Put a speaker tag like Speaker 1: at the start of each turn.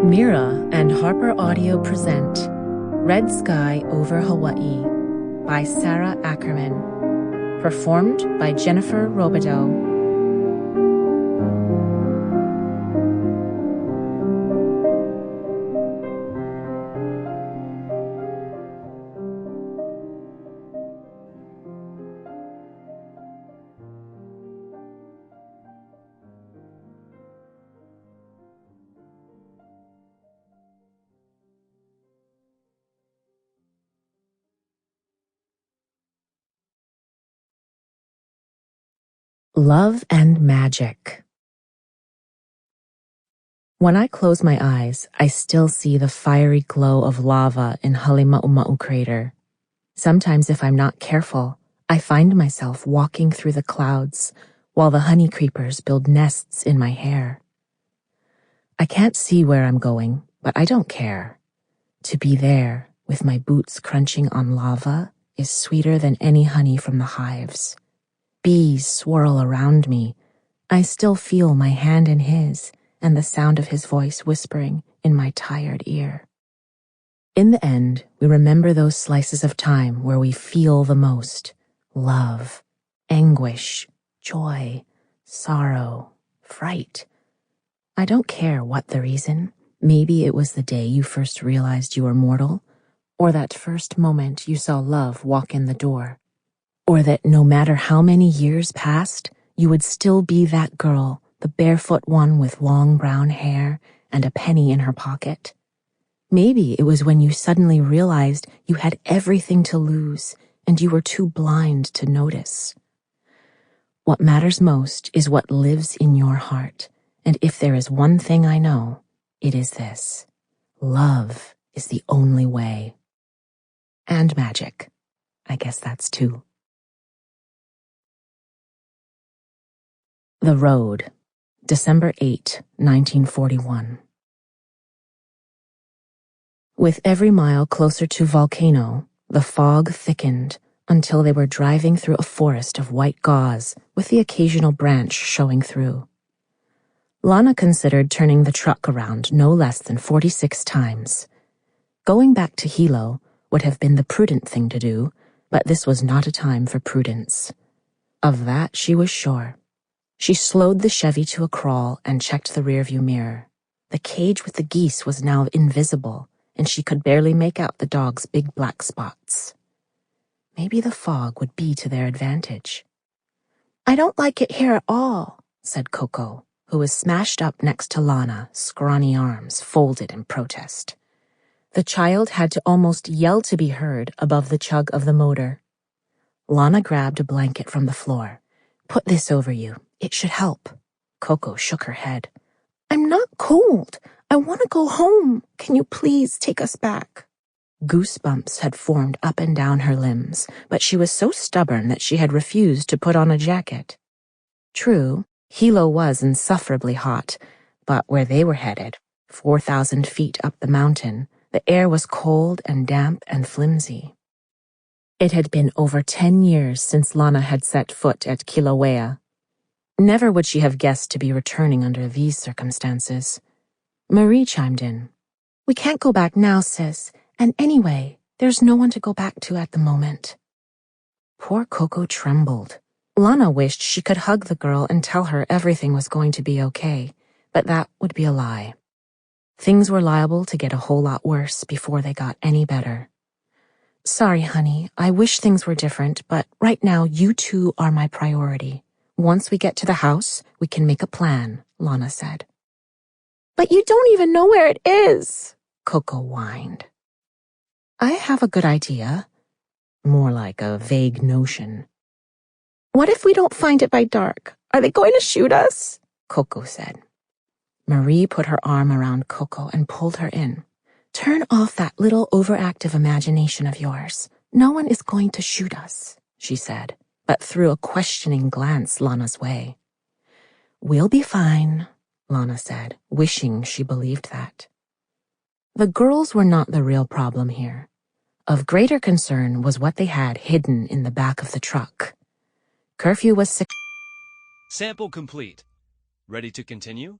Speaker 1: Mira and HarlequinAudio present Red Sky Over Hawaii by Sara Ackerman, performed by Jennifer Robideau. Love and Magic. When I close my eyes, I still see the fiery glow of lava in Halema'uma'u crater. Sometimes if I'm not careful, I find myself walking through the clouds while the honey creepers build nests in my hair. I can't see where I'm going, but I don't care. To be there, with my boots crunching on lava, is sweeter than any honey from the hives. Bees swirl around me. I still feel my hand in his and the sound of his voice whispering in my tired ear. In the end, we remember those slices of time where we feel the most: love, anguish, joy, sorrow, fright. I don't care what the reason. Maybe it was the day you first realized you were mortal, or that first moment you saw love walk in the door. Or that no matter how many years passed, you would still be that girl, the barefoot one with long brown hair and a penny in her pocket. Maybe it was when you suddenly realized you had everything to lose and you were too blind to notice. What matters most is what lives in your heart, and if there is one thing I know, it is this: love is the only way. And magic. I guess that's two. The Road, December 8, 1941. With every mile closer to Volcano, the fog thickened until they were driving through a forest of white gauze with the occasional branch showing through. Lana considered turning the truck around no less than 46 times. Going back to Hilo would have been the prudent thing to do, but this was not a time for prudence. Of that she was sure. She slowed the Chevy to a crawl and checked the rearview mirror. The cage with the geese was now invisible, and she could barely make out the dog's big black spots. Maybe the fog would be to their advantage. "I don't like it here at all," said Coco, who was smashed up next to Lana, scrawny arms folded in protest. The child had to almost yell to be heard above the chug of the motor. Lana grabbed a blanket from the floor. "Put this over you. It should help." Coco shook her head. "I'm not cold. I want to go home. Can you please take us back?" Goosebumps had formed up and down her limbs, but she was so stubborn that she had refused to put on a jacket. True, Hilo was insufferably hot, but where they were headed, 4,000 feet up the mountain, the air was cold and damp and flimsy. It had been over 10 years since Lana had set foot at Kilauea. Never would she have guessed to be returning under these circumstances. Marie chimed in. "We can't go back now, sis, and anyway, there's no one to go back to at the moment." Poor Coco trembled. Lana wished she could hug the girl and tell her everything was going to be okay, but that would be a lie. Things were liable to get a whole lot worse before they got any better. "Sorry, honey, I wish things were different, but right now you two are my priority. Once we get to the house, we can make a plan," Lana said. "But you don't even know where it is," Coco whined. "I have a good idea. More like a vague notion." "What if we don't find it by dark? Are they going to shoot us?" Coco said. Marie put her arm around Coco and pulled her in. "Turn off that little overactive imagination of yours. No one is going to shoot us," she said, but threw a questioning glance Lana's way. "We'll be fine," Lana said, wishing she believed that. The girls were not the real problem here. Of greater concern was what they had hidden in the back of the truck. Curfew was
Speaker 2: Sample complete. Ready to continue?